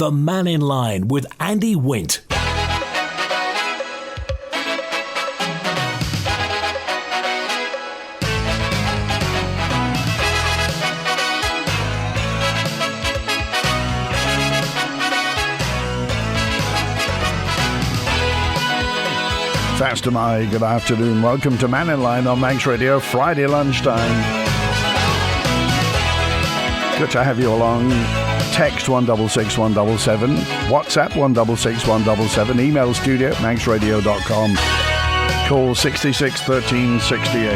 The Mannin Line with Andy Wint. Faster my good afternoon. Welcome to Mannin Line on Manx Radio, Friday lunchtime. Good to have you along. Text 166177, WhatsApp 166177, email studio at manxradio.com. Call 66 13 68.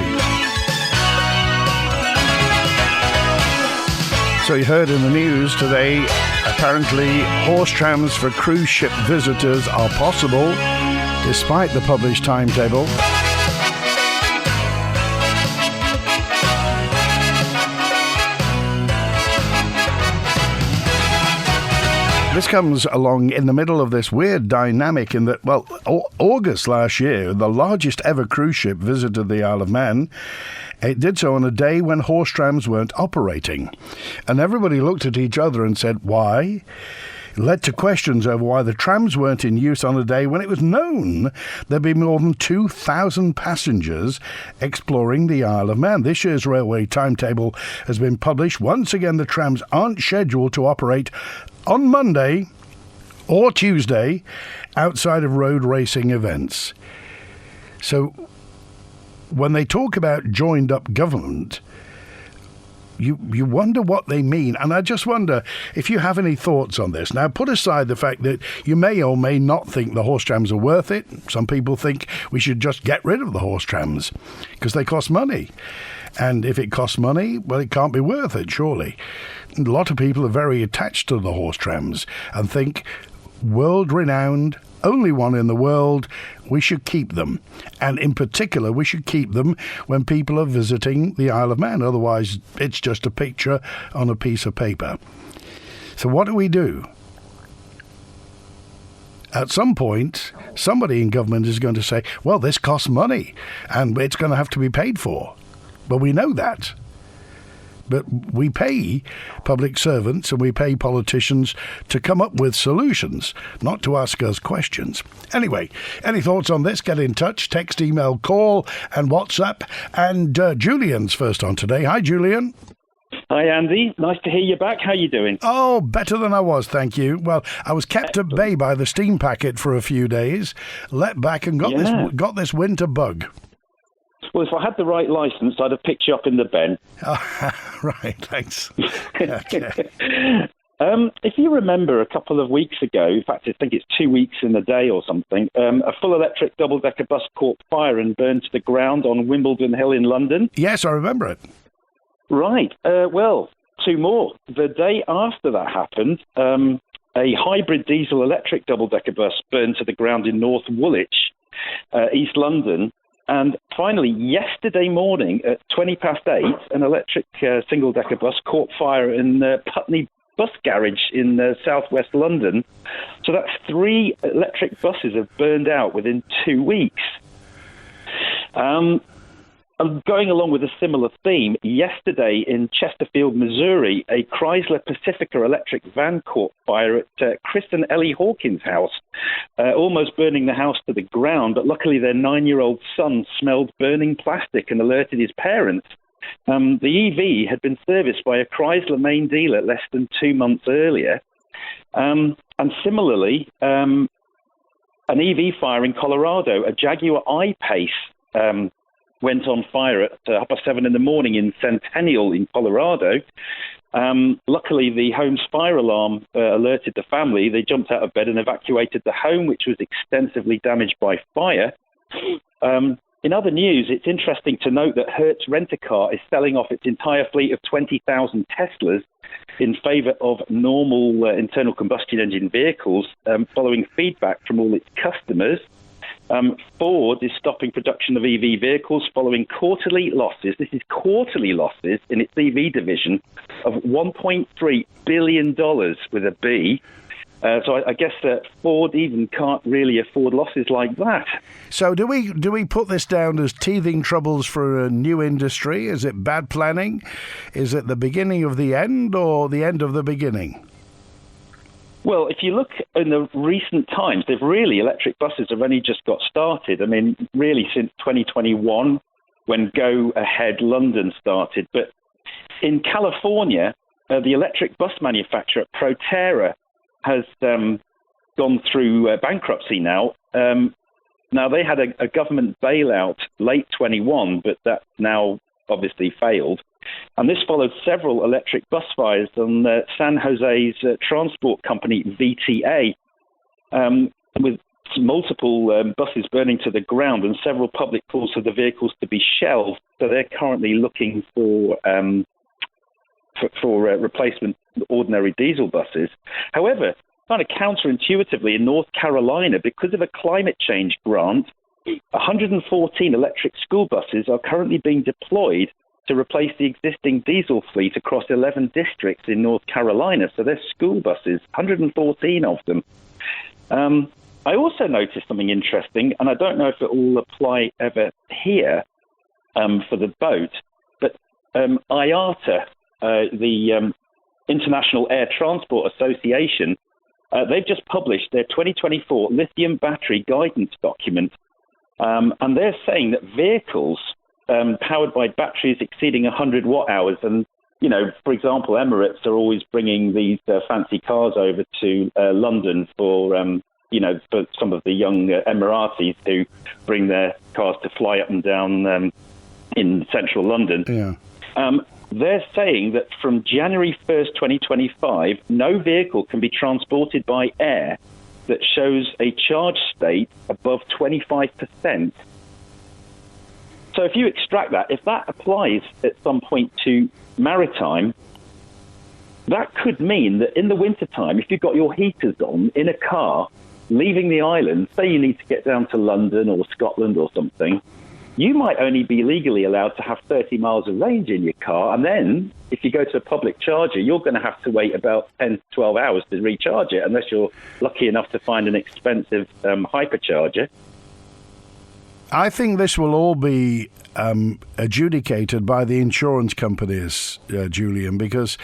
So you heard in the news today, apparently horse trams for cruise ship visitors are possible, despite the published timetable. This comes along in the middle of this weird dynamic in that, well, August last year, the largest ever cruise ship visited the Isle of Man. It did so on a day when horse trams weren't operating. And everybody looked at each other and said, why? Led to questions over why the trams weren't in use on a day when it was known there'd be more than 2,000 passengers exploring the Isle of Man. This year's railway timetable has been published. Once again, the trams aren't scheduled to operate on Monday or Tuesday outside of road racing events. So when they talk about joined up government, you wonder what they mean. And I just wonder if you have any thoughts on this. Now, put aside the fact that you may or may not think the horse trams are worth it. Some people think we should just get rid of the horse trams because they cost money. And if it costs money, well, it can't be worth it, surely. A lot of people are very attached to the horse trams and think world-renowned, only one in the world, we should keep them. And in particular, we should keep them when people are visiting the Isle of Man. Otherwise, it's just a picture on a piece of paper. So what do we do? At some point, somebody in government is going to say, well, this costs money and it's going to have to be paid for. Well, we know that. But we pay public servants and we pay politicians to come up with solutions, not to ask us questions. Anyway, any thoughts on this? Get in touch. Text, email, call and WhatsApp. And Julian's first on today. Hi, Julian. Hi, Andy. Nice to hear you back. How are you doing? Oh, better than I was, thank you. Well, I was kept at bay by the steam packet for a few days, let back and got this winter bug. Well, if I had the right licence, I'd have picked you up in the Ben. Oh, right, thanks. Okay. If you remember a couple of weeks ago, in fact, I think it's 2 weeks in a day or something, a full electric double-decker bus caught fire and burned to the ground on Wimbledon Hill in London. Yes, I remember it. Right. Well, two more. The day after that happened, a hybrid diesel-electric double-decker bus burned to the ground in North Woolwich, East London. And finally, yesterday morning at 8:20, an electric single-decker bus caught fire in Putney Bus Garage in southwest London. So that's 3 electric buses have burned out within 2 weeks. And going along with a similar theme, yesterday in Chesterfield, Missouri, a Chrysler Pacifica electric van caught fire at Chris and Ellie Hawkins' house, almost burning the house to the ground. But luckily, their 9-year-old son smelled burning plastic and alerted his parents. The EV had been serviced by a Chrysler main dealer less than 2 months earlier. And similarly, an EV fire in Colorado, a Jaguar I-Pace, went on fire at 7:30 in the morning in Centennial in Colorado. Luckily, the home's fire alarm alerted the family. They jumped out of bed and evacuated the home, which was extensively damaged by fire. In other news, it's interesting to note that Hertz Rent-A-Car is selling off its entire fleet of 20,000 Teslas in favour of normal internal combustion engine vehicles, following feedback from all its customers. Ford is stopping production of EV vehicles following quarterly losses. This is quarterly losses in its EV division of $1.3 billion with a B. So I guess Ford even can't really afford losses like that. So do we put this down as teething troubles for a new industry? Is it bad planning? Is it the beginning of the end or the end of the beginning? Well, if you look in the recent times, electric buses have only just got started. I mean, really since 2021, when Go Ahead London started. But in California, the electric bus manufacturer Proterra has gone through bankruptcy now. Now, they had a government bailout late 21, but that now obviously failed. And this followed several electric bus fires on San Jose's transport company, VTA, with multiple buses burning to the ground and several public calls for the vehicles to be shelved. So they're currently looking for replacement ordinary diesel buses. However, kind of counterintuitively, in North Carolina, because of a climate change grant, 114 electric school buses are currently being deployed to replace the existing diesel fleet across 11 districts in North Carolina. So they're school buses, 114 of them. I also noticed something interesting, and I don't know if it will apply ever here for the boat, but IATA, the International Air Transport Association, they've just published their 2024 lithium battery guidance document, and they're saying that vehicles powered by batteries exceeding 100 watt hours, and for example, Emirates are always bringing these fancy cars over to London for for some of the young Emiratis who bring their cars to fly up and down in central London. Yeah. They're saying that from January 1st, 2025, no vehicle can be transported by air that shows a charge state above 25%. So if you extract that, if that applies at some point to maritime, that could mean that in the wintertime, if you've got your heaters on in a car, leaving the island, say you need to get down to London or Scotland or something, you might only be legally allowed to have 30 miles of range in your car. And then if you go to a public charger, you're going to have to wait about 10 to 12 hours to recharge it, unless you're lucky enough to find an expensive hypercharger. I think this will all be adjudicated by the insurance companies, Julian, because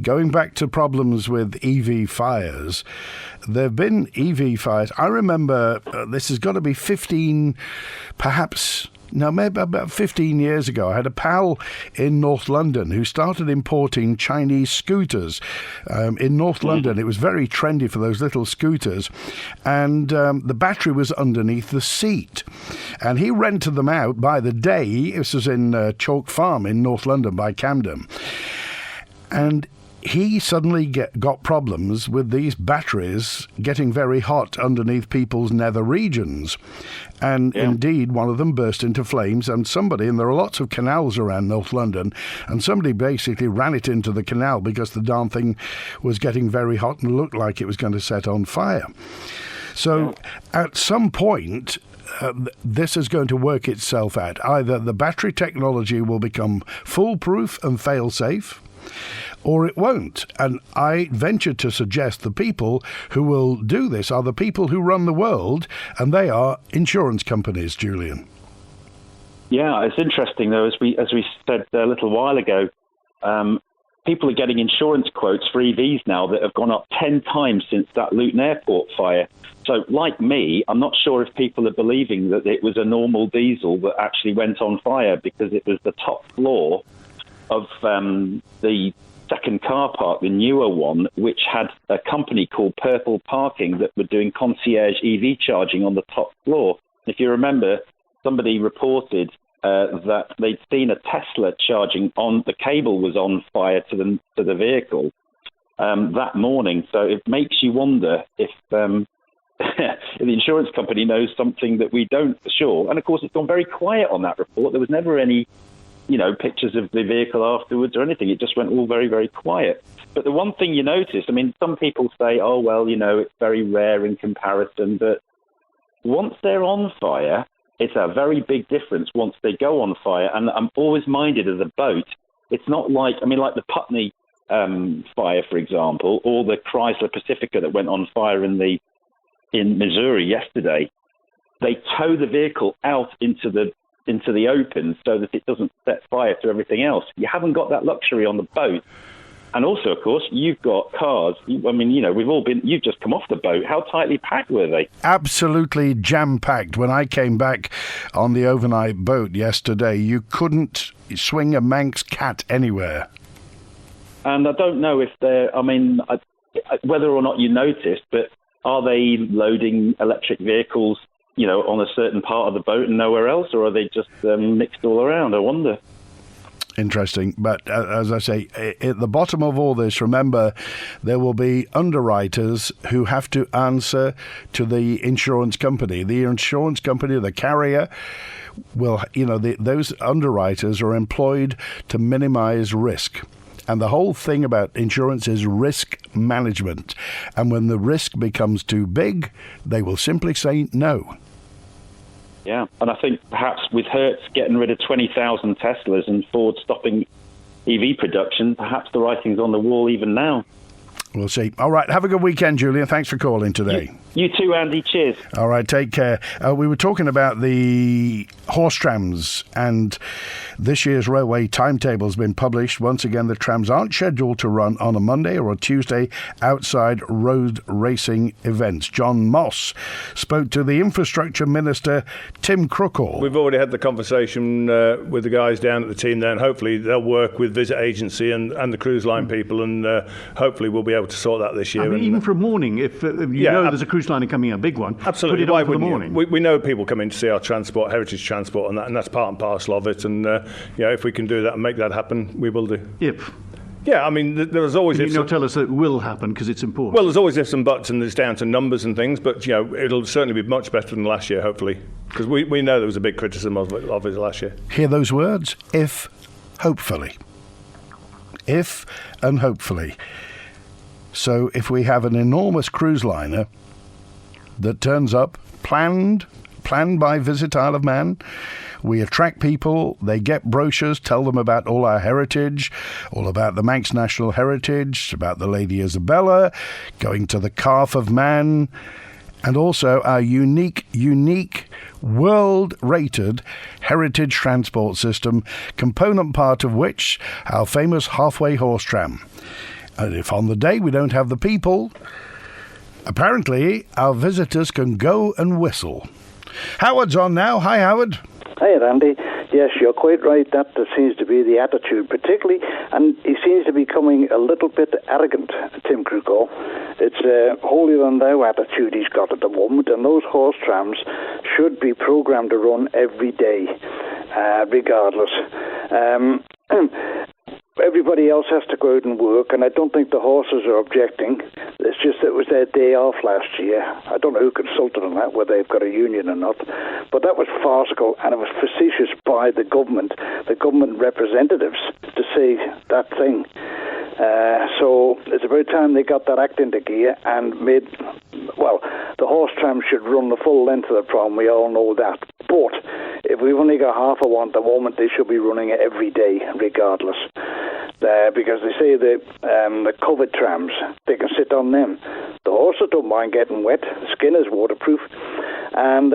going back to problems with EV fires, there have been EV fires. I remember this has got to be 15, perhaps... Now, maybe about 15 years ago, I had a pal in North London who started importing Chinese scooters. In North London, it was very trendy for those little scooters, and the battery was underneath the seat. And he rented them out by the day. This was in Chalk Farm in North London by Camden. And he suddenly got problems with these batteries getting very hot underneath people's nether regions. And indeed, one of them burst into flames, and there are lots of canals around North London, and somebody basically ran it into the canal because the darn thing was getting very hot and looked like it was going to set on fire. So at some point, this is going to work itself out. Either the battery technology will become foolproof and fail-safe, or it won't. And I venture to suggest the people who will do this are the people who run the world, and they are insurance companies, Julian. Yeah, it's interesting, though, as we said a little while ago, people are getting insurance quotes for EVs now that have gone up 10 times since that Luton Airport fire. So, like me, I'm not sure if people are believing that it was a normal diesel that actually went on fire, because it was the top floor of the second car park, the newer one, which had a company called Purple Parking that were doing concierge EV charging on the top floor. If you remember, somebody reported that they'd seen a Tesla charging on, the cable was on fire to the vehicle that morning. So it makes you wonder if the insurance company knows something that we don't for sure. And of course, it's gone very quiet on that report. There was never any pictures of the vehicle afterwards or anything. It just went all very, very quiet. But the one thing you notice, I mean, some people say, oh, well, it's very rare in comparison. But once they're on fire, it's a very big difference once they go on fire. And I'm always minded of the boat. It's not like the Putney fire, for example, or the Chrysler Pacifica that went on fire in Missouri yesterday. They tow the vehicle out into the open so that it doesn't set fire to everything else. You haven't got that luxury on the boat. And also, of course, you've got cars. I mean, you've just come off the boat. How tightly packed were they? Absolutely jam-packed. When I came back on the overnight boat yesterday, you couldn't swing a Manx cat anywhere. And I don't know if whether or not you noticed, but are they loading electric vehicles, on a certain part of the boat and nowhere else, or are they just mixed all around? I wonder. Interesting. But as I say, at the bottom of all this, remember, there will be underwriters who have to answer to the insurance company. The insurance company, the carrier, will, those underwriters are employed to minimize risk. And the whole thing about insurance is risk management. And when the risk becomes too big, they will simply say no. Yeah, and I think perhaps with Hertz getting rid of 20,000 Teslas and Ford stopping EV production, perhaps the writing's on the wall even now. We'll see. All right, have a good weekend, Julian. Thanks for calling today. You too, Andy. Cheers. All right, take care. We were talking about the horse trams, and this year's railway timetable has been published. Once again, the trams aren't scheduled to run on a Monday or a Tuesday outside road racing events. John Moss spoke to the Infrastructure Minister, Tim Crookall. We've already had the conversation with the guys down at the team there, and hopefully they'll work with Visit Agency and the cruise line people, and hopefully we'll be able to sort that this year. I mean, even for a morning, if there's a cruise liner coming, a big one, absolutely. Put it on for the morning. We know people come in to see our transport, heritage transport, and that's part and parcel of it. And if we can do that and make that happen, we will do. Yeah, I mean, there's always... Can you not tell us that it will happen because it's important? Well, there's always ifs and buts, and it's down to numbers and things, but, it'll certainly be much better than last year, hopefully, because we know there was a big criticism of it last year. Hear those words? If, hopefully. If and hopefully. So if we have an enormous cruise liner that turns up, planned by Visit Isle of Man, we attract people, they get brochures, tell them about all our heritage, all about the Manx National Heritage, about the Lady Isabella, going to the Calf of Man, and also our unique, world-rated heritage transport system, component part of which our famous halfway horse tram. And if on the day we don't have the people, apparently our visitors can go and whistle. Howard's on now. Hi, Howard. Hi, Andy. Yes, you're quite right. That seems to be the attitude, particularly, and he seems to be becoming a little bit arrogant, Tim Crookall. It's a holier-than-thou attitude he's got at the moment, and those horse trams should be programmed to run every day, regardless. Everybody else has to go out and work, and I don't think the horses are objecting. It's just that it was their day off last year. I don't know who consulted on that, whether they've got a union or not. But that was farcical, and it was facetious by the government representatives, to say that thing. So it's about time they got that act into gear and made... Well, the horse tram should run the full length of the prom, we all know that. But if we've only got half of one at the moment, they should be running it every day, regardless. Because they say the covered trams, they can sit on them. The horses don't mind getting wet. The skin is waterproof. And,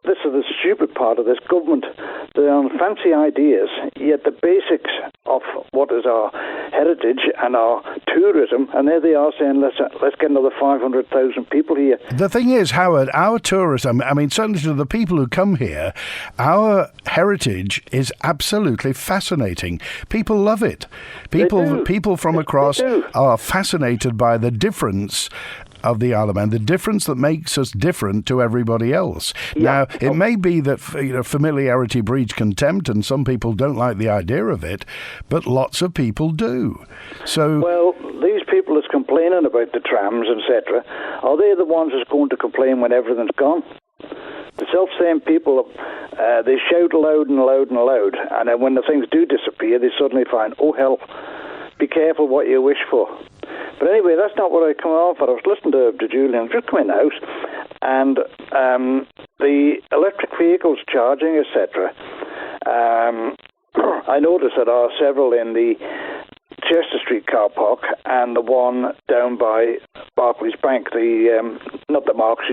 this is the stupid part of this government. They're on fancy ideas, yet the basics of what is our heritage and our tourism, and there they are saying, let's get another 500,000 people here. The thing is, Howard, our tourism, I mean, certainly to the people who come here, our heritage is absolutely fascinating. People love it. People from across are fascinated by the difference of the Isle of Man, the difference that makes us different to everybody else. Yeah. Now, it may be that familiarity breeds contempt, and some people don't like the idea of it, but lots of people do. So, well, these people that's complaining about the trams, etc., are they the ones that's going to complain when everything's gone? The self-same people, they shout loud and loud and loud, and then when the things do disappear, they suddenly find, oh hell, be careful what you wish for. But anyway, that's not what I come off for. I was listening to Julian, just come in the house, and the electric vehicles charging, etc. I noticed that there are several in the Chester Street car park and the one down by Barclays Bank, not the Marks,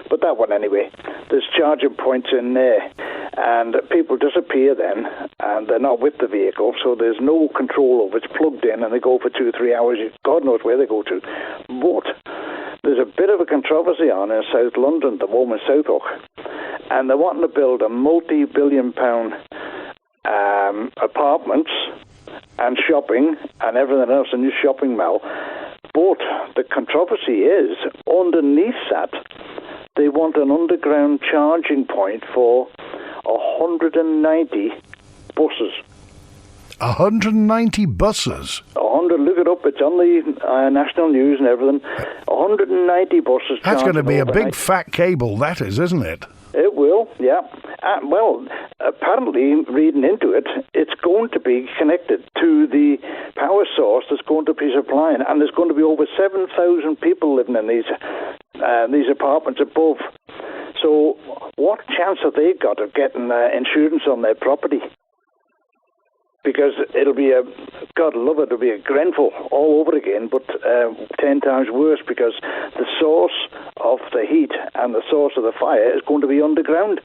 but that one anyway. There's charging points in there. And people disappear then, and they're not with the vehicle, so there's no control over it. It's plugged in, and they go for 2-3 hours. God knows where they go to. But there's a bit of a controversy on in South London at the moment, Southwark, and they're wanting to build a multi-billion-pound apartments and shopping and everything else, a new shopping mall. But the controversy is, underneath that, they want an underground charging point for 190 buses. 190 buses? 100, look it up, it's on the national news and everything. 190 buses. That's going to be a overnight. big fat cable, that is, isn't it? It will, yeah. Well, apparently, reading into it, it's going to be connected to the power source that's going to be supplying, and there's going to be over 7,000 people living in these apartments above. So, what chance have they got of getting insurance on their property? Because it'll be God love it, it'll be a Grenfell all over again, but 10 times worse, because the source of the heat and the source of the fire is going to be underground.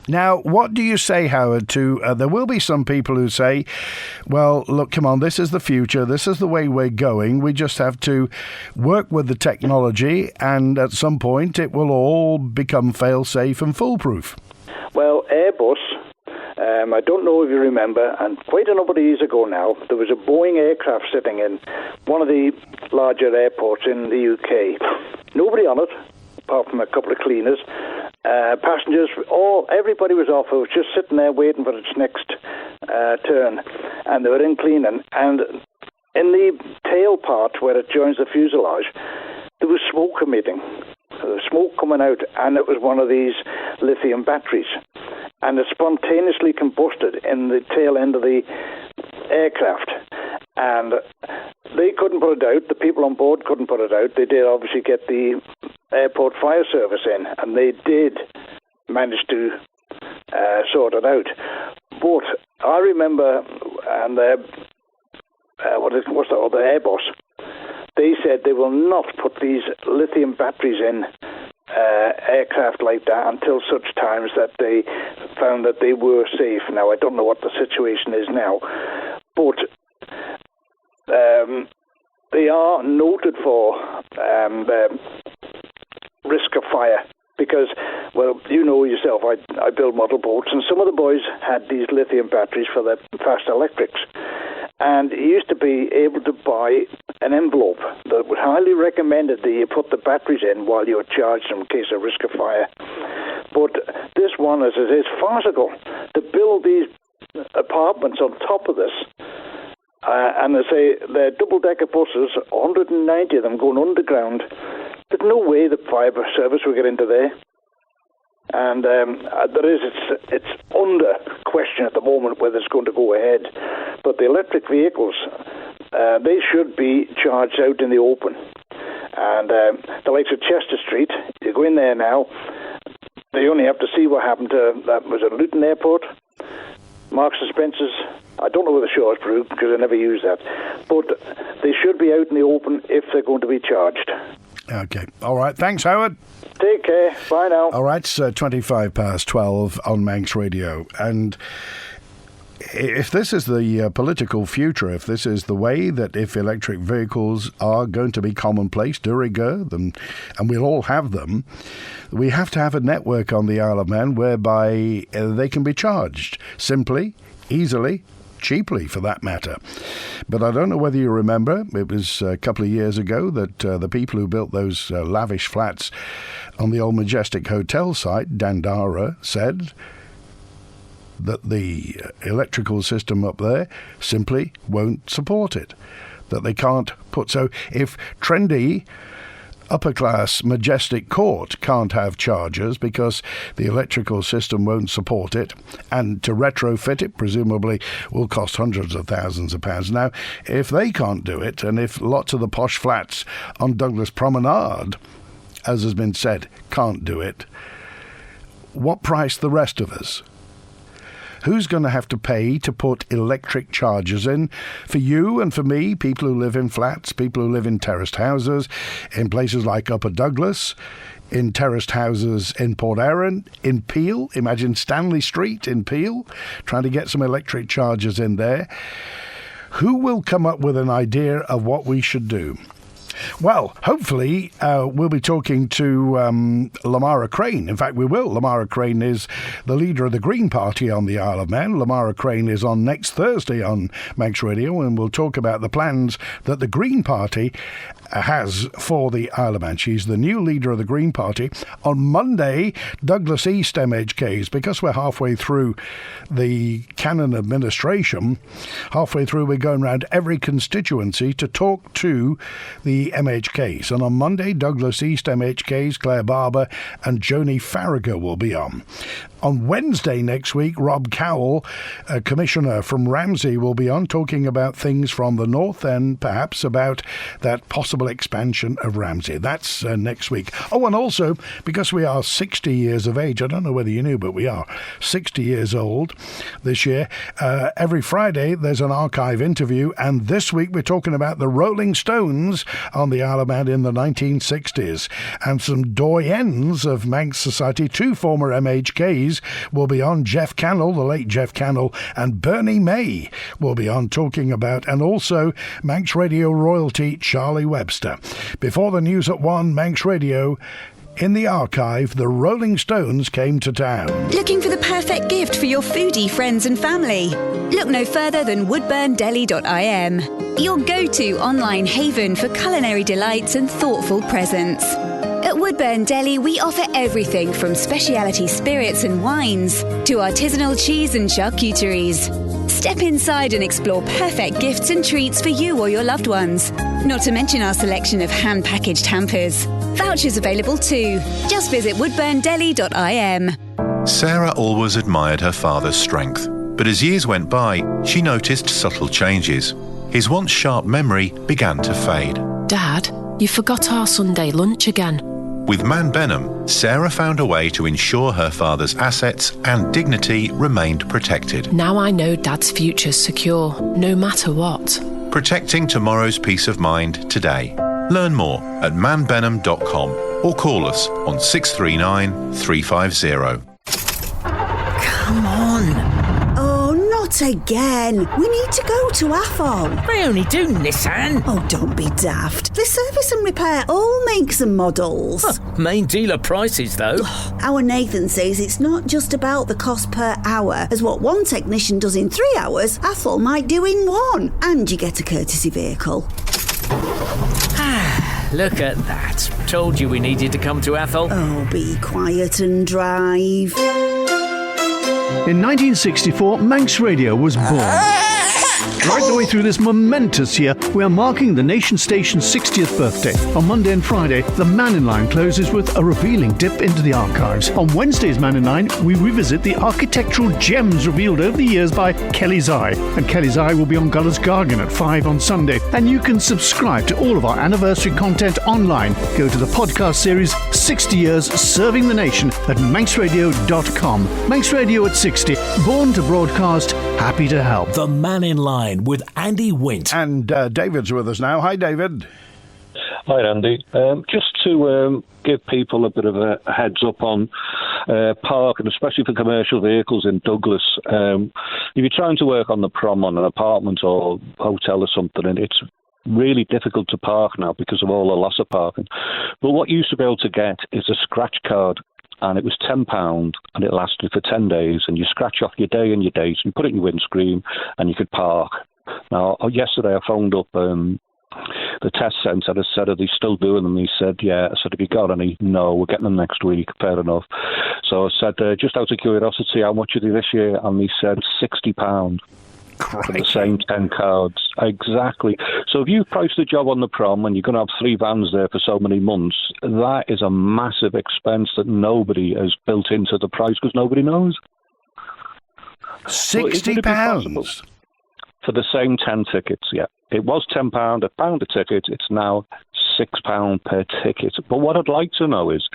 Now, what do you say, Howard, to, there will be some people who say, well, look, come on, this is the future, this is the way we're going, we just have to work with the technology, and at some point it will all become fail-safe and foolproof. Well, Airbus, I don't know if you remember, and quite a number of years ago now, there was a Boeing aircraft sitting in one of the larger airports in the UK. Nobody on it, apart from a couple of cleaners. Passengers, everybody was off. It was just sitting there waiting for its next turn, and they were in cleaning. And in the tail part where it joins the fuselage, there was smoke emitting. There was smoke coming out, and it was one of these lithium batteries. And it spontaneously combusted in the tail end of the aircraft. And they couldn't put it out. The people on board couldn't put it out. They did obviously get the airport fire service in, and they did manage to sort it out. But I remember, and what's that other Airbus? They said they will not put these lithium batteries in aircraft like that until such times that they found that they were safe. Now, I don't know what the situation is now, but they are noted for the risk of fire. Because, well, you know yourself, I build model boats, and some of the boys had these lithium batteries for their fast electrics. And you used to be able to buy an envelope that was highly recommended that you put the batteries in while you were charged in case of risk of fire. But this one is farcical. To build these apartments on top of this, and they say they're double-decker buses, 190 of them going underground. There's no way the fire service will get into there. And it's under question at the moment whether it's going to go ahead. But the electric vehicles, they should be charged out in the open. And the likes of Chester Street, you go in there now, they only have to see what happened to, that was at Luton Airport, Marks and Spencer's. I don't know where the Shaw's Brew, because I never use that. But they should be out in the open if they're going to be charged. Okay. All right. Thanks, Howard. Take care. Bye now. All right. It's 12 on Manx Radio. And if this is the political future, if this is the way that if electric vehicles are going to be commonplace de rigueur, and we'll all have them, we have to have a network on the Isle of Man whereby they can be charged simply, easily, cheaply for that matter. But I don't know whether you remember, it was a couple of years ago that the people who built those lavish flats on the old Majestic Hotel site, Dandara, said that the electrical system up there simply won't support it, that they can't put. So if trendy upper-class Majestic Court can't have chargers because the electrical system won't support it, and to retrofit it presumably will cost hundreds of thousands of pounds. Now, if they can't do it, and if lots of the posh flats on Douglas Promenade, as has been said, can't do it, what price the rest of us? who's going to have to pay to put electric chargers in for you and for me, people who live in flats, people who live in terraced houses, in places like Upper Douglas, in terraced houses in Port Erin, in Peel. Imagine Stanley Street in Peel, trying to get some electric chargers in there. Who will come up with an idea of what we should do? Well, hopefully we'll be talking to Lamara Crane. In fact, we will. Lamara Crane is the leader of the Green Party on the Isle of Man. Lamara Crane is on next Thursday on Manx Radio, and we'll talk about the plans that the Green Party has for the Isle of Man. She's the new leader of the Green Party. On Monday, Douglas East MHKs, because we're halfway through the Cannon administration, halfway through we're going around every constituency to talk to the MHKs. And on Monday, Douglas East MHKs, Claire Barber and Joni Farragher will be on. On Wednesday next week, Rob Cowell, a commissioner from Ramsey, will be on talking about things from the north and perhaps about that possible expansion of Ramsey. That's next week. Oh, and also, because we are 60 years of age, I don't know whether you knew, but we are 60 years old this year. Every Friday, there's an archive interview, and this week we're talking about the Rolling Stones on the Isle of Man in the 1960s, and some doyens of Manx society, two former MHKs, will be on. Jeff Cannell, the late Jeff Cannell, and Bernie May will be on talking about, and also Manx Radio royalty Charlie Webster. Before the news at 1, Manx Radio. In the archive, the Rolling Stones came to town. Looking for the perfect gift for your foodie friends and family? Look no further than woodburndeli.im, your go-to online haven for culinary delights and thoughtful presents. At Woodburn Deli, we offer everything from specialty spirits and wines to artisanal cheese and charcuteries. Step inside and explore perfect gifts and treats for you or your loved ones. Not to mention our selection of hand-packaged hampers. Vouchers available too. Just visit woodburndeli.im. Sarah always admired her father's strength, but as years went by, she noticed subtle changes. His once sharp memory began to fade. Dad, you forgot our Sunday lunch again. With Man Benham, Sarah found a way to ensure her father's assets and dignity remained protected. Now I know Dad's future's secure, no matter what. Protecting tomorrow's peace of mind today. Learn more at manbenham.com or call us on 639 350. Come on. Oh, not again. We need to go to Athol. I only do Nissan. Oh, don't be daft. They service and repair all makes and models. Main dealer prices, though. Our Nathan says it's not just about the cost per hour, as what one technician does in 3 hours, Athol might do in 1. And you get a courtesy vehicle. Look at that. Told you we needed to come to Athol. Oh, be quiet and drive. In 1964, Manx Radio was born. Right the way through this momentous year, we are marking the nation station's 60th birthday. On Monday and Friday, the Mannin Line closes with a revealing dip into the archives. On Wednesday's Mannin Line, we revisit the architectural gems revealed over the years by Kelly's Eye. And Kelly's Eye will be on Guller's Gargan at 5 on Sunday. And you can subscribe to all of our anniversary content online. Go to the podcast series 60 Years Serving the Nation at manxradio.com. Manx Radio at 60, born to broadcast, happy to help. The Mannin Line with Andy Wint. And David's with us now. Hi, David. Hi, Andy. Just to give people a bit of a heads up on parking, especially for commercial vehicles in Douglas. If you're trying to work on the prom on an apartment or hotel or something, and it's really difficult to park now because of all the loss of parking. But what you used to be able to get is a scratch card. And it was £10, and it lasted for 10 days. And you scratch off your day and your date, and you put it in your windscreen, and you could park. Now, yesterday I phoned up the test centre. I said, are they still doing them? He said, yeah. I said, have you got any? No, we're getting them next week. Fair enough. So I said, just out of curiosity, how much are they this year? And he said, £60. For the same 10 cards. Exactly. So if you price the job on the prom and you're going to have 3 vans there for so many months, that is a massive expense that nobody has built into the price because nobody knows. £60? For the same 10 tickets, yeah. It was £10, £1 a ticket. It's now £6 per ticket. But what I'd like to know is,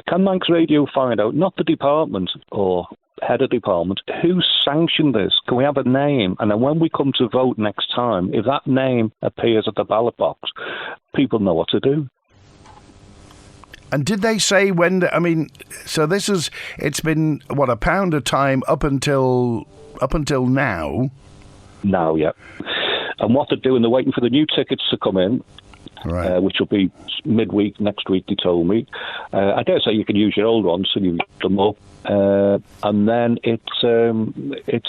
can Manx Radio find out, not the department or head of department, who sanctioned this? Can we have a name? And then when we come to vote next time, if that name appears at the ballot box, people know what to do. And did they say when? So it's been what, £1 a time up until now. Now, yeah. And what they're doing, they're waiting for the new tickets to come in. Right. Which will be midweek next week, they told me. I dare say you can use your old ones and you use them up. And then it's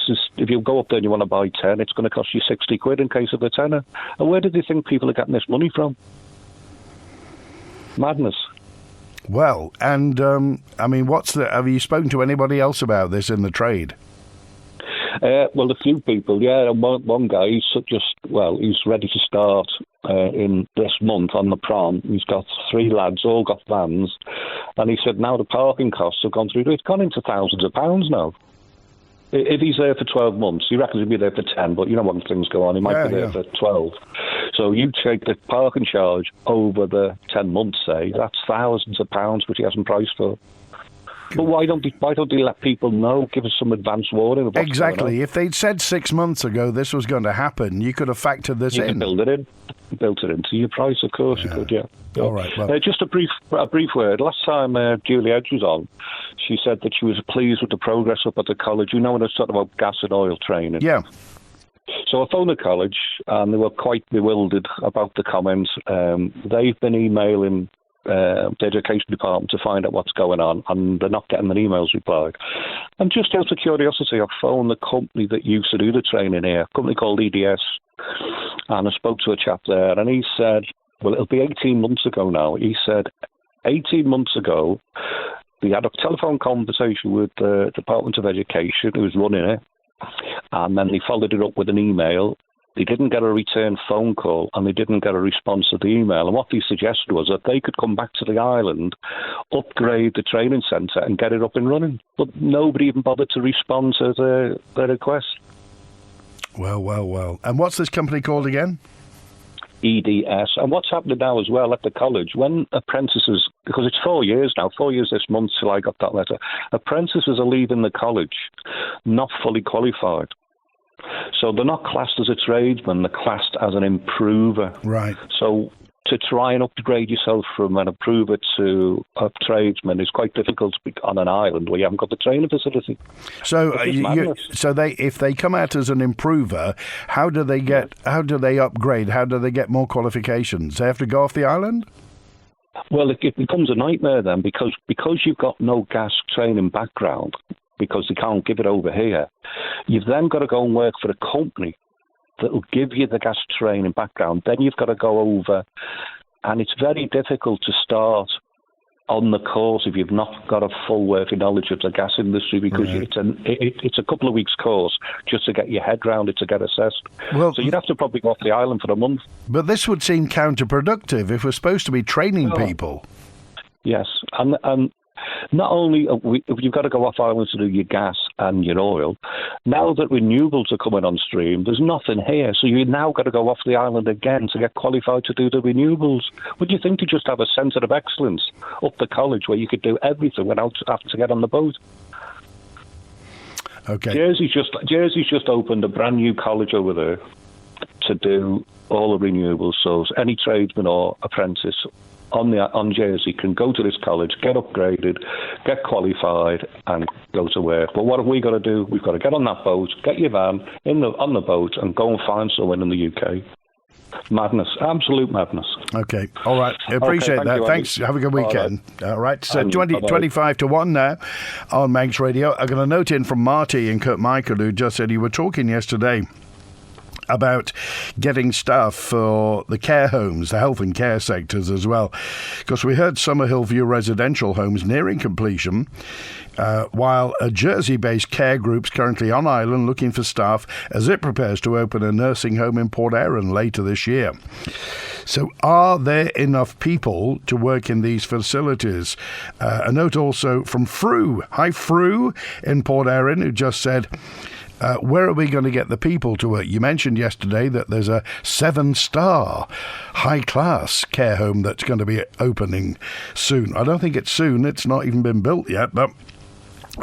just, if you go up there and you want to buy 10, it's going to cost you 60 quid in case of a tenner. And where do they think people are getting this money from? Madness. Well, and have you spoken to anybody else about this in the trade? Well, a few people, yeah. And one guy, he's ready to start in this month on the prom. He's got 3 lads, all got vans, and he said now the parking costs have gone through. It's gone into thousands of pounds now. If he's there for 12 months, he reckons he'll be there for 10, but you know when things go on, he might be there for 12. So you take the parking charge over the 10 months, say, that's thousands of pounds, which he hasn't priced for. But why don't they let people know, give us some advance warning of what's exactly. going on? If they'd said 6 months ago this was going to happen, you could have factored this in. You could built it into your price, of course you could, yeah. All right. Well. Just a brief word. Last time Julie Edge was on, she said that she was pleased with the progress up at the college. You know when I was talking about gas and oil training? Yeah. So I phoned the college, and they were quite bewildered about the comments. They've been emailing the education department to find out what's going on, and they're not getting their emails replied. And just out of curiosity, I phoned the company that used to do the training here, a company called EDS, and I spoke to a chap there, and he said, well, it'll be 18 months ago now. He said, 18 months ago, they had a telephone conversation with the Department of Education, who was running it, and then they followed it up with an email. They didn't get a return phone call, and they didn't get a response to the email. And what they suggested was that they could come back to the island, upgrade the training centre, and get it up and running. But nobody even bothered to respond to the request. Well. And what's this company called again? EDS. And what's happening now as well at the college, when apprentices, because it's 4 years now, 4 years this month till I got that letter, apprentices are leaving the college not fully qualified. So they're not classed as a tradesman, they're classed as an improver. Right. So to try and upgrade yourself from an improver to a tradesman is quite difficult on an island where you haven't got the training facility. So, if they come out as an improver, how do they upgrade? How do they get more qualifications? They have to go off the island? Well, it becomes a nightmare then because you've got no gas training background, because they can't give it over here. You've then got to go and work for a company that will give you the gas training background. Then you've got to go over, and it's very difficult to start on the course if you've not got a full working knowledge of the gas industry, because it's a couple of weeks course just to get your head round it, to get assessed. Well, so you'd have to probably go off the island for a month. But this would seem counterproductive if we're supposed to be training people. Yes, and not only if you've got to go off island to do your gas and your oil, now that renewables are coming on stream, there's nothing here. So you've now got to go off the island again to get qualified to do the renewables. Would you think to just have a centre of excellence up the college where you could do everything without having to get on the boat? Okay. Jersey's just opened a brand new college over there to do all the renewables. So any tradesman or apprentice on Jersey can go to this college, get upgraded, get qualified, and go to work. But what have we got to do? We've got to get on that boat, get your van on the boat, and go and find someone in the UK. Madness, absolute madness. Okay, all right. I appreciate that. Thanks. Have a good weekend. All right. So 25 to 1 now on Manx Radio. I got a note in from Marty in Kirkmichael, who just said you were talking yesterday about getting staff for the care homes, the health and care sectors as well. Because we heard Summerhill View residential homes nearing completion, while a Jersey-based care group's currently on island looking for staff as it prepares to open a nursing home in Port Erin later this year. So are there enough people to work in these facilities? A note also from Frew. Hi, Frew in Port Erin, who just said, where are we going to get the people to work? You mentioned yesterday that there's a 7-star high-class care home that's going to be opening soon. I don't think it's soon. It's not even been built yet, but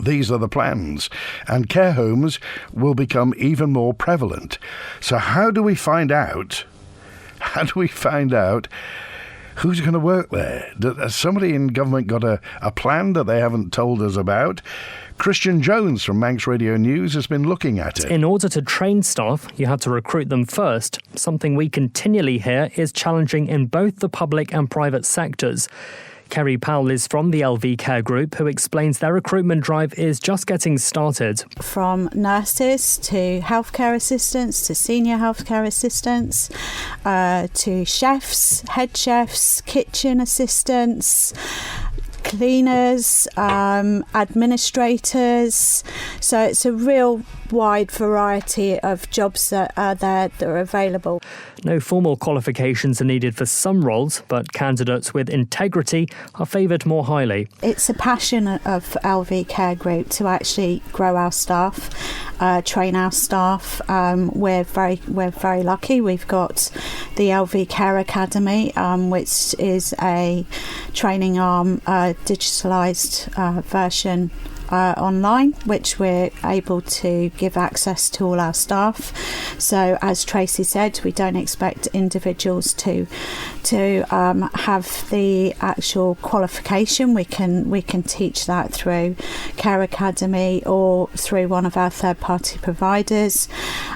These are the plans, and care homes will become even more prevalent. So how do we find out who's going to work there? Has somebody in government got a plan that they haven't told us about? Christian Jones from Manx Radio News has been looking at it. In order to train staff, you had to recruit them first. Something we continually hear is challenging in both the public and private sectors. Kerry Powell is from the LV Care Group, who explains their recruitment drive is just getting started. From nurses to healthcare assistants to senior healthcare assistants to chefs, head chefs, kitchen assistants, cleaners, administrators. So it's a real wide variety of jobs that are there that are available. No formal qualifications are needed for some roles, but candidates with integrity are favoured more highly. It's a passion of LV Care Group to actually grow our staff, train our staff. We're very lucky. We've got the LV Care Academy, which is a training arm, digitalised version online, which we're able to give access to all our staff. So as Tracy said, we don't expect individuals to have the actual qualification. We can teach that through Care Academy or through one of our third-party providers.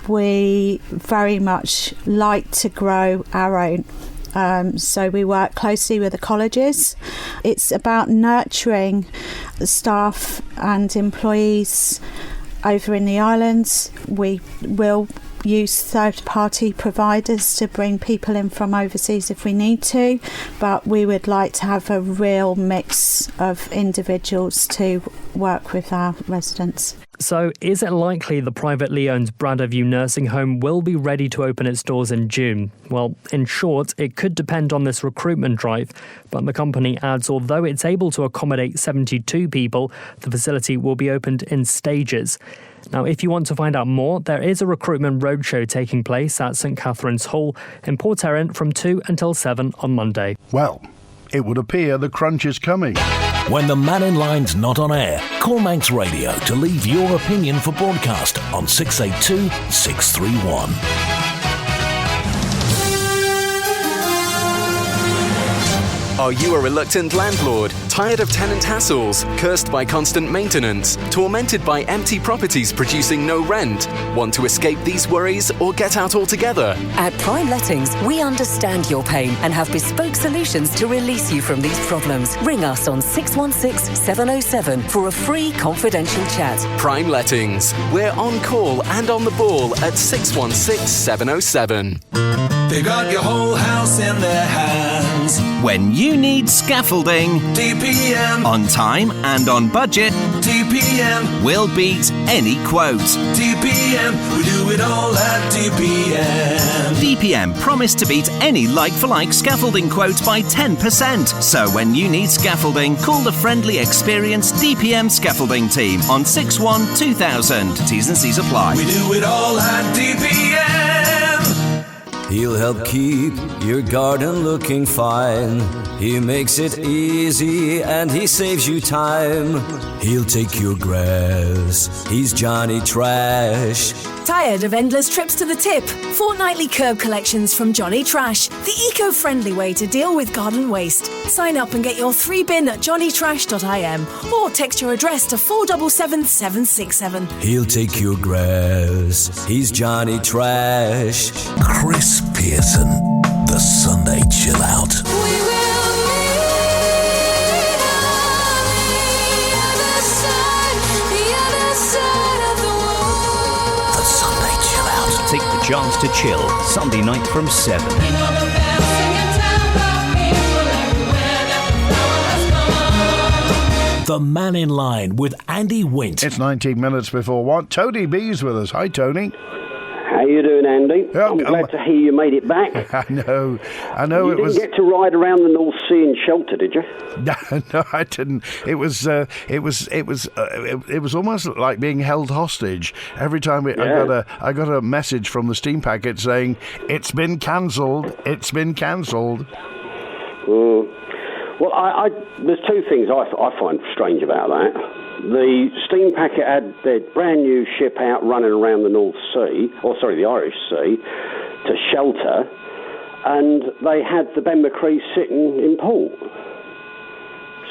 We very much like to grow our own. So we work closely with the colleges. It's about nurturing the staff and employees over in the islands. We will use third-party providers to bring people in from overseas if we need to, but we would like to have a real mix of individuals to work with our residents. So is it likely the privately owned Bradderview nursing home will be ready to open its doors in June? Well, in short, it could depend on this recruitment drive, but the company adds although it's able to accommodate 72 people, the facility will be opened in stages. Now, if you want to find out more, there is a recruitment roadshow taking place at St Catherine's Hall in Port Erin from 2 until 7 on Monday. Well, it would appear the crunch is coming. When the Mannin Line's not on air, call Manx Radio to leave your opinion for broadcast on 682 631. Are you a reluctant landlord, tired of tenant hassles, cursed by constant maintenance, tormented by empty properties producing no rent? Want to escape these worries or get out altogether? At Prime Lettings, we understand your pain and have bespoke solutions to release you from these problems. Ring us on 616 707 for a free confidential chat. Prime Lettings. We're on call and on the ball at 616 707. They got your whole house in their hands. When you need scaffolding, DPM. On time and on budget, DPM. We'll beat any quote. DPM. We do it all at DPM. DPM promise to beat any like-for-like scaffolding quote by 10%. So when you need scaffolding, call the friendly, experienced DPM scaffolding team on 612000. T's and C's apply. We do it all at DPM. He'll help keep your garden looking fine. He makes it easy and he saves you time. He'll take your grass. He's Johnny Trash. Tired of endless trips to the tip? Fortnightly curb collections from Johnny Trash, the eco-friendly way to deal with garden waste. Sign up and get your 3-bin at johnnytrash.im or text your address to 477 767. He'll take your grass. He's Johnny Trash. Chris Pearson, the Sunday Chill Out. take the chance to chill. Sunday night from 7. The Mannin Line with Andy Wint. It's 19 minutes before 1. Tony B's with us. Hi, Tony. How you doing, Andy? I'm glad to hear you made it back. I know. You didn't get to ride around the North Sea in shelter, did you? No, I didn't. It was almost like being held hostage. Every time I got a message from the steam packet saying it's been cancelled. It's been cancelled. Well, there's two things I find strange about that. The steam packet had their brand new ship out running around the the Irish Sea, to shelter, and they had the Ben McCree sitting in port.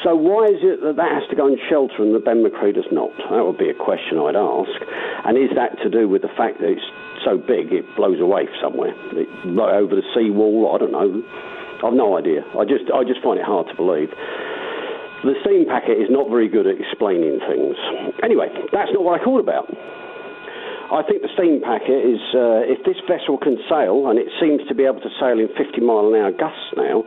So why is it that has to go and shelter and the Ben McCree does not? That would be a question I'd ask. And is that to do with the fact that it's so big it blows away somewhere? Like over the sea wall? I don't know. I've no idea. I just find it hard to believe. The steam packet is not very good at explaining things. Anyway, that's not what I called about. I think the steam packet is, if this vessel can sail, and it seems to be able to sail in 50-mile-an-hour gusts now,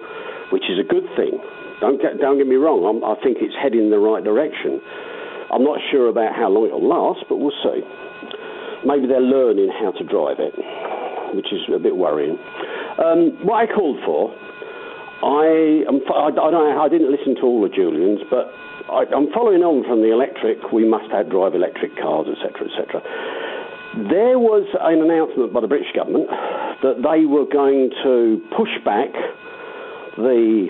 which is a good thing. Don't get me wrong, I think it's heading in the right direction. I'm not sure about how long it'll last, but we'll see. Maybe they're learning how to drive it, which is a bit worrying. What I called for, I didn't listen to all the Julians, but I'm following on from the electric, we must drive electric cars, etc., etc. There was an announcement by the British government that they were going to push back the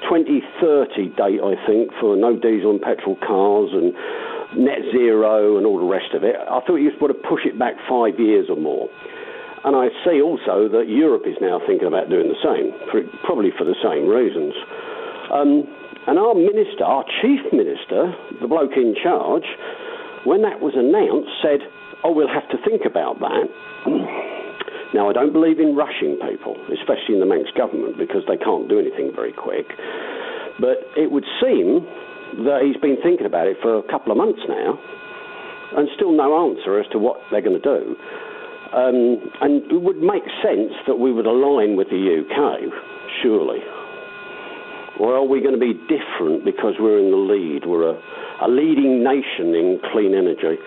2030 date, I think, for no diesel and petrol cars and net zero and all the rest of it. I thought you would have pushed it back 5 years or more. And I see also that Europe is now thinking about doing the same, probably for the same reasons. And our minister, our chief minister, the bloke in charge, when that was announced, said, we'll have to think about that. Now, I don't believe in rushing people, especially in the Manx government, because they can't do anything very quick. But it would seem that he's been thinking about it for a couple of months now, and still no answer as to what they're going to do. And it would make sense that we would align with the UK, surely. Or are we going to be different because we're in the lead? We're a leading nation in clean energy.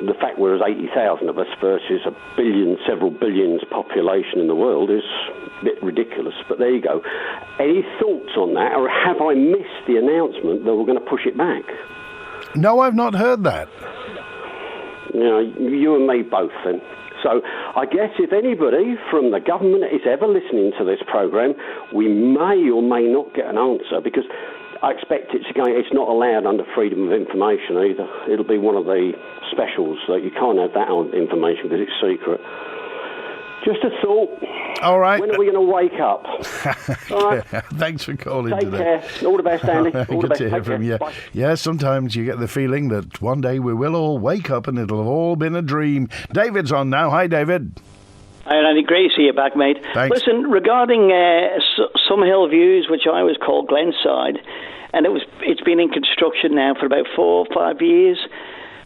The fact we're 80,000 of us versus a billion, several billions population in the world is a bit ridiculous. But there you go. Any thoughts on that, or have I missed the announcement that we're going to push it back? No, I've not heard that. You and me both then. So I guess if anybody from the government is ever listening to this programme, we may or may not get an answer, because I expect it's not allowed under freedom of information either. It'll be one of the specials that you can't have that information because it's secret. Just a thought. All right. When are we going to wake up? All right. Thanks for calling today. Take care. All the best, Andy. All Good the best. to hear from you. Bye. Yeah, sometimes you get the feeling that one day we will all wake up and it'll have all been a dream. David's on now. Hi, David. Hi, Andy. Great to see you back, mate. Thanks. Listen, regarding some hill views, which I always call Glenside, and it's been in construction now for about 4 or 5 years.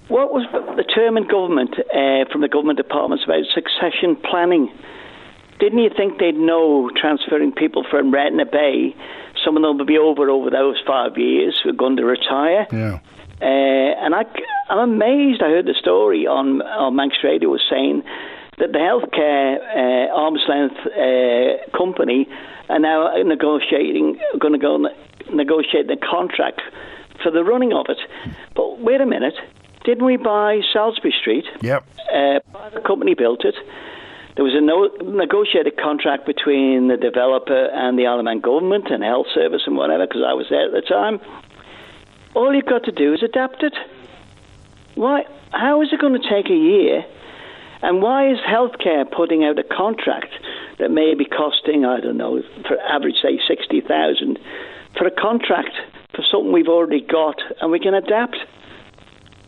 What was the term in government from the government departments about succession planning? Didn't you think they'd know transferring people from Retina Bay? Some of them would be over those 5 years who are going to retire. Yeah. And I'm amazed. I heard the story on Manx Radio was saying that the healthcare arm's length company are now going to go negotiate the contract for the running of it. But wait a minute. Didn't we buy Salisbury Street? Yep. The company built it. There was a negotiated contract between the developer and the Isle of Man government and health service and whatever, because I was there at the time. All you've got to do is adapt it. Why? How is it going to take a year? And why is healthcare putting out a contract that may be costing, I don't know, for average, say, 60,000 for a contract for something we've already got and we can adapt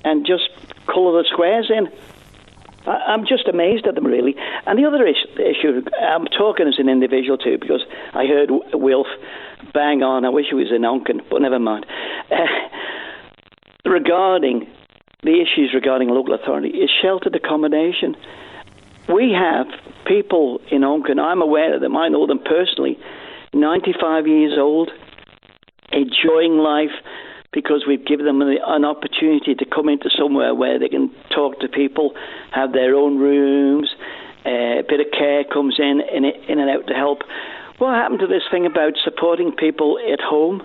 and just colour the squares in? I'm just amazed at them, really. And the other issue, I'm talking as an individual too, because I heard Wilf bang on. I wish he was in Onken, but never mind. Regarding the issues regarding local authority is sheltered accommodation. We have people in Onken, I'm aware of them, I know them personally, 95 years old, enjoying life, because we've given them an opportunity to come into somewhere where they can talk to people, have their own rooms, a bit of care comes in and out to help. What happened to this thing about supporting people at home?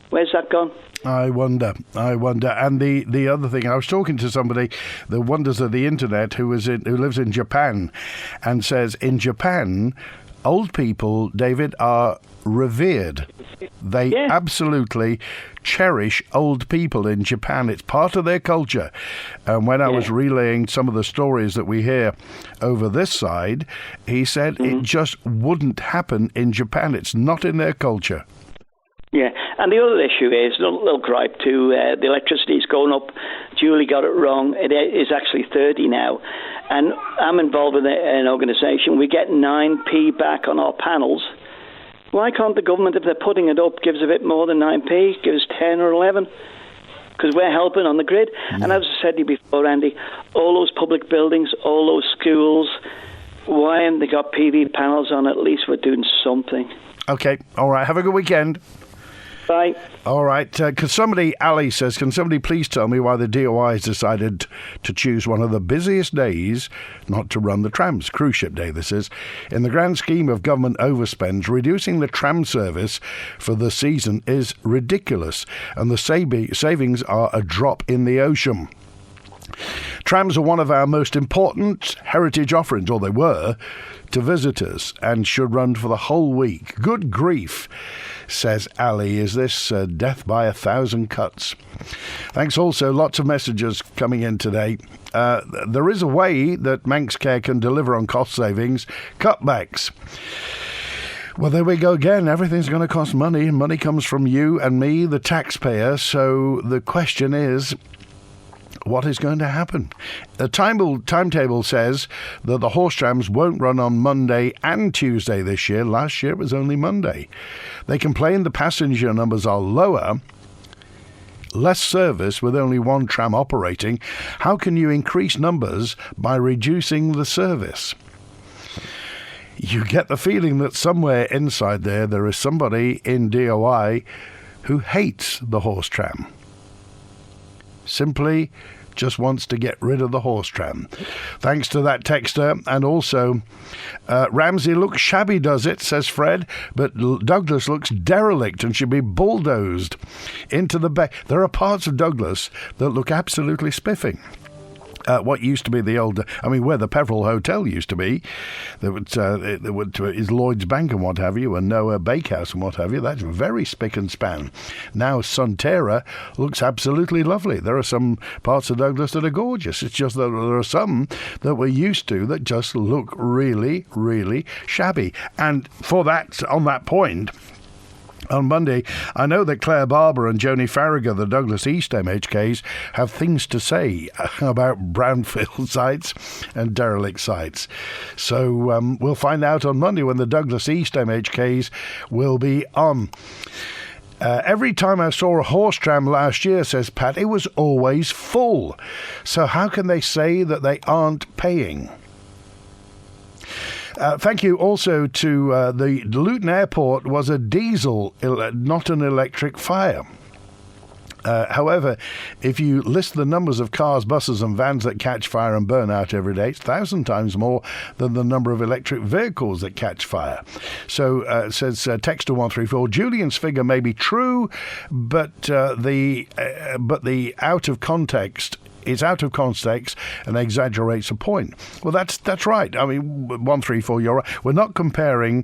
Where's that gone? I wonder. And the other thing, I was talking to somebody, the wonders of the internet, who lives in Japan, and says in Japan, old people, David, are revered. They absolutely cherish old people in Japan. It's part of their culture. And when I was relaying some of the stories that we hear over this side, he said it just wouldn't happen in Japan. It's not in their culture. Yeah, and the other issue is, a little gripe too, the electricity's going up. Julie got it wrong. It is actually 30 now. And I'm involved in an organisation. We get 9p back on our panels. Why can't the government, if they're putting it up, give us a bit more than 9p, give us 10 or 11? Because we're helping on the grid. And as I said to you before, Andy, all those public buildings, all those schools, why haven't they got PV panels on? At least we're doing something. Okay, all right. Have a good weekend. Bye. All right. Ali says, can somebody please tell me why the DOI has decided to choose one of the busiest days not to run the trams? Cruise ship day, this is. In the grand scheme of government overspends, reducing the tram service for the season is ridiculous, and the savings are a drop in the ocean. Trams are one of our most important heritage offerings, or they were, to visitors, and should run for the whole week. Good grief, says Ali. Is this death by 1,000 cuts? Thanks also. Lots of messages coming in today. There is a way that Manx Care can deliver on cost savings. Cutbacks. Well, there we go again. Everything's going to cost money. Money comes from you and me, the taxpayer. So the question is, what is going to happen? The timetable says that the horse trams won't run on Monday and Tuesday this year. Last year it was only Monday. They complain the passenger numbers are lower, less service with only one tram operating. How can you increase numbers by reducing the service? You get the feeling that somewhere inside there is somebody in DOI who hates the horse tram. Simply just wants to get rid of the horse tram. Thanks to that texter. And also, Ramsey looks shabby, does it, says Fred, but Douglas looks derelict and should be bulldozed into the bay. There are parts of Douglas that look absolutely spiffing. What used to be the old, where the Peveril Hotel used to be, is Lloyd's Bank and what have you, and Noah Bakehouse and what have you. That's very spick and span. Now Sunterra looks absolutely lovely. There are some parts of Douglas that are gorgeous. It's just that there are some that we're used to that just look really, really shabby. And for that, on that point, on Monday, I know that Claire Barber and Joni Farragher, the Douglas East MHKs, have things to say about brownfield sites and derelict sites. So we'll find out on Monday when the Douglas East MHKs will be on. Every time I saw a horse tram last year, says Pat, it was always full. So how can they say that they aren't paying? Thank you also to the Luton Airport was a diesel, not an electric fire. However, if you list the numbers of cars, buses and vans that catch fire and burn out every day, it's 1,000 times more than the number of electric vehicles that catch fire. So, says Texter 134, Julian's figure may be true, but the out of context. It's out of context and exaggerates a point. Well, that's right. 134, you're right. We're not comparing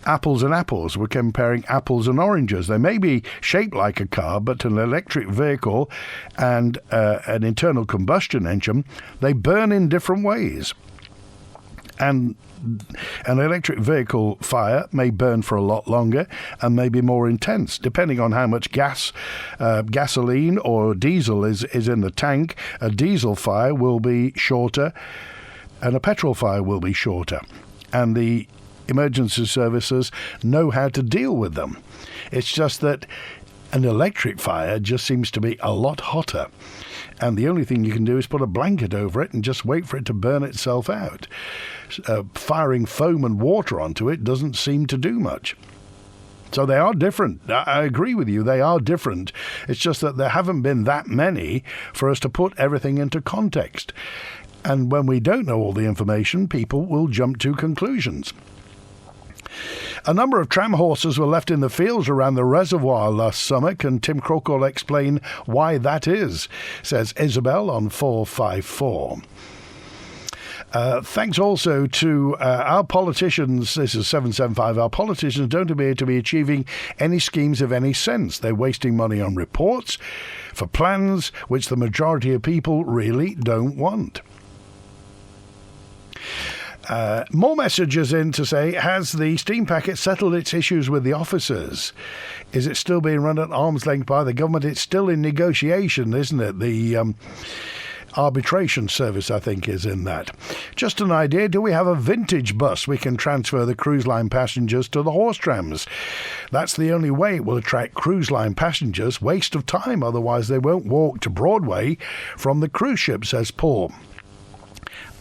apples and apples. We're comparing apples and oranges. They may be shaped like a car, but an electric vehicle and an internal combustion engine, they burn in different ways. And an electric vehicle fire may burn for a lot longer and may be more intense, depending on how much gasoline or diesel is in the tank. A diesel fire will be shorter and a petrol fire will be shorter. And the emergency services know how to deal with them. It's just that an electric fire just seems to be a lot hotter. And the only thing you can do is put a blanket over it and just wait for it to burn itself out. Firing foam and water onto it doesn't seem to do much. So they are different. I agree with you, they are different. It's just that there haven't been that many for us to put everything into context. And when we don't know all the information, people will jump to conclusions. A number of tram horses were left in the fields around the reservoir last summer. Can Tim Crockall explain why that is? Says Isabel on 454. Thanks also to our politicians. This is 775. Our politicians don't appear to be achieving any schemes of any sense. They're wasting money on reports for plans which the majority of people really don't want. More messages in to say, has the steam packet settled its issues with the officers? Is it still being run at arm's length by the government? It's still in negotiation, isn't it? The arbitration service, I think, is in that. Just an idea, do we have a vintage bus we can transfer the cruise line passengers to the horse trams? That's the only way it will attract cruise line passengers. Waste of time, otherwise they won't walk to Broadway from the cruise ship, says Paul.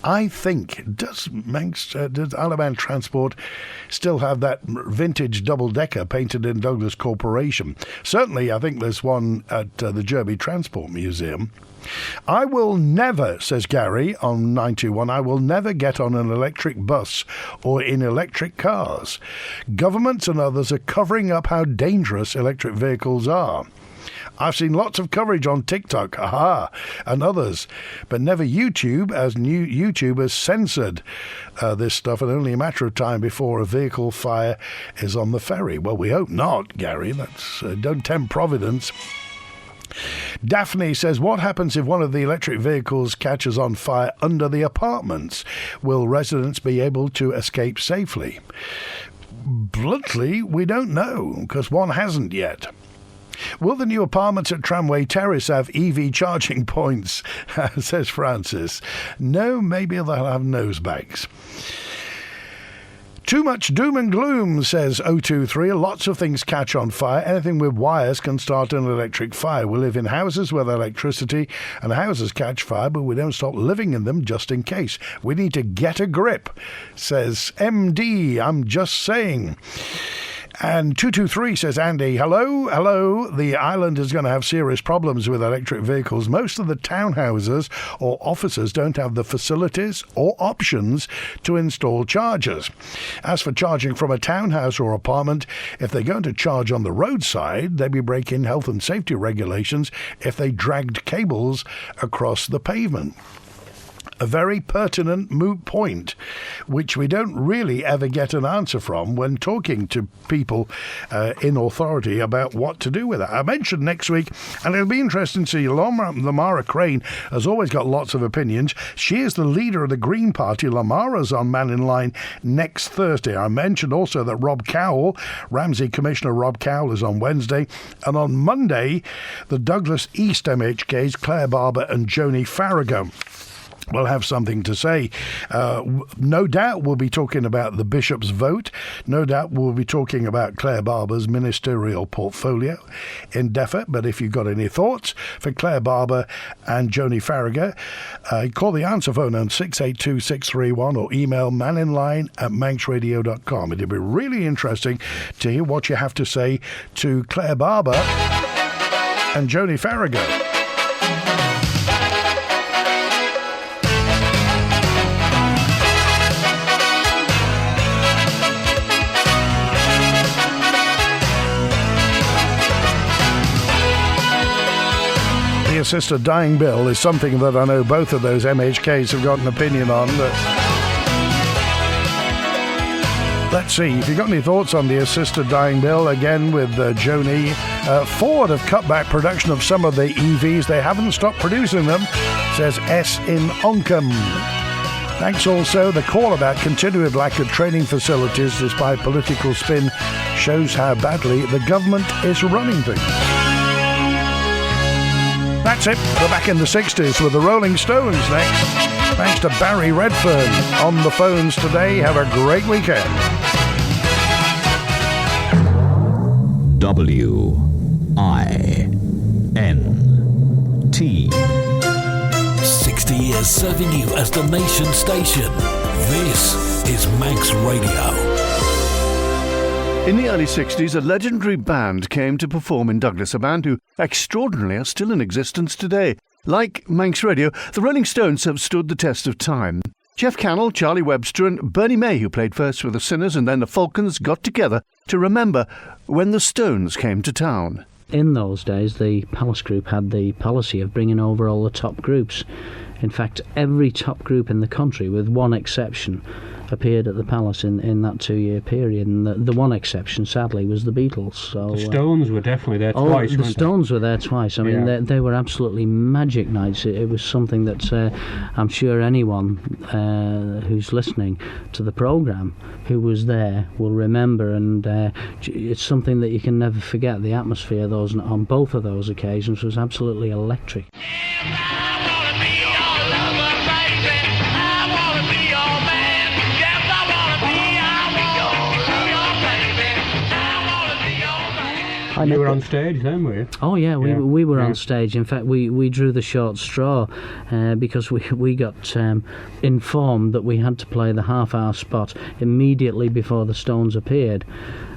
I think, does Isle of Man Transport still have that vintage double-decker painted in Douglas Corporation? Certainly, I think there's one at the Derby Transport Museum. I will never, says Gary on 921, I will never get on an electric bus or in electric cars. Governments and others are covering up how dangerous electric vehicles are. I've seen lots of coverage on TikTok, and others, but never YouTube, as new YouTube has censored this stuff, and only a matter of time before a vehicle fire is on the ferry. Well, we hope not, Gary. That's don't tempt Providence. Daphne says, what happens if one of the electric vehicles catches on fire under the apartments? Will residents be able to escape safely? Bluntly, we don't know, because one hasn't yet. Will the new apartments at Tramway Terrace have EV charging points, says Francis. No, maybe they'll have nosebags. Too much doom and gloom, says 023. Lots of things catch on fire. Anything with wires can start an electric fire. We live in houses with electricity, and houses catch fire, but we don't stop living in them just in case. We need to get a grip, says MD. I'm just saying. And 223 says, Andy, hello. The island is going to have serious problems with electric vehicles. Most of the townhouses or offices don't have the facilities or options to install chargers. As for charging from a townhouse or apartment, if they're going to charge on the roadside, they'd be breaking health and safety regulations if they dragged cables across the pavement. A very pertinent moot point, which we don't really ever get an answer from when talking to people in authority about what to do with it. I mentioned next week, and it'll be interesting to see, Lamara Crane has always got lots of opinions. She is the leader of the Green Party. Lamara's on Mannin Line next Thursday. I mentioned also that Rob Cowell, Ramsey Commissioner Rob Cowell, is on Wednesday. And on Monday, the Douglas East MHKs, Claire Barber and Joni Farrago, will have something to say. No doubt we'll be talking about the Bishop's vote. No doubt we'll be talking about Claire Barber's ministerial portfolio in DEFA. But if you've got any thoughts for Claire Barber and Joni Farrago, call the answer phone on 682-631 or email manninline@manxradio.com. It'll be really interesting to hear what you have to say to Claire Barber and Joni Farrago. The assisted dying bill is something that I know both of those MHKs have got an opinion on. But let's see, if you've got any thoughts on the assisted dying bill, again with Joni. Ford have cut back production of some of the EVs. They haven't stopped producing them, says S in Oncombe. Thanks also. The call about continued lack of training facilities despite political spin shows how badly the government is running things. That's it. We're back in the 60s with the Rolling Stones next. Thanks to Barry Redfern on the phones today. Have a great weekend. WINT. 60 years serving you as the nation station. This is Manx Radio. In the early 60s, a legendary band came to perform in Douglas, a band who, extraordinarily, are still in existence today. Like Manx Radio, the Rolling Stones have stood the test of time. Jeff Cannell, Charlie Webster and Bernie May, who played first with the Sinners and then the Falcons, got together to remember when the Stones came to town. In those days, the Palace Group had the policy of bringing over all the top groups. In fact, every top group in the country, with one exception, appeared at the Palace in that 2-year period, and the one exception, sadly, was the Beatles. So the Stones were definitely there twice. The Stones were there twice. I mean, they were absolutely magic nights. It was something that I'm sure anyone who's listening to the programme who was there will remember, and it's something that you can never forget. The atmosphere on both of those occasions was absolutely electric. You were on stage then, were you? Oh yeah, we were on stage. In fact, we drew the short straw because we got informed that we had to play the half-hour spot immediately before the Stones appeared.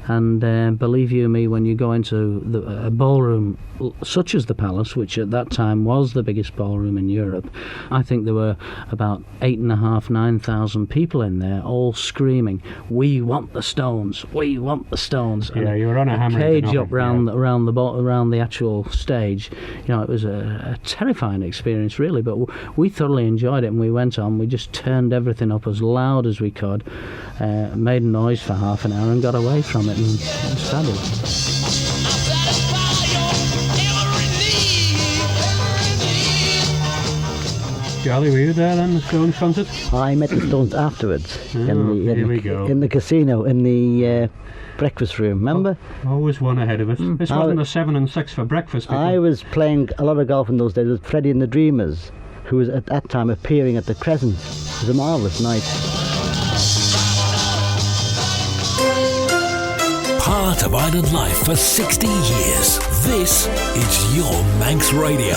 And believe you me, when you go into a ballroom such as the Palace, which at that time was the biggest ballroom in Europe, I think there were about 9,000 people in there, all screaming, "We want the Stones! We want the Stones!" Yeah, you were on a hammer. Cage up around the actual stage. You know, it was a terrifying experience, really. But we thoroughly enjoyed it, and we went on. We just turned everything up as loud as we could, made a noise for half an hour, and got away from it. And it was fabulous. Charlie, were you there then, the Stones concert? I met the Stones afterwards in the casino, in the breakfast room, remember? Always one ahead of us. This wasn't a 7 and 6 for breakfast. I was playing a lot of golf in those days with Freddie and the Dreamers, who was at that time appearing at the Crescent. It was a marvellous night. Part of Island life for 60 years. This is your Manx Radio.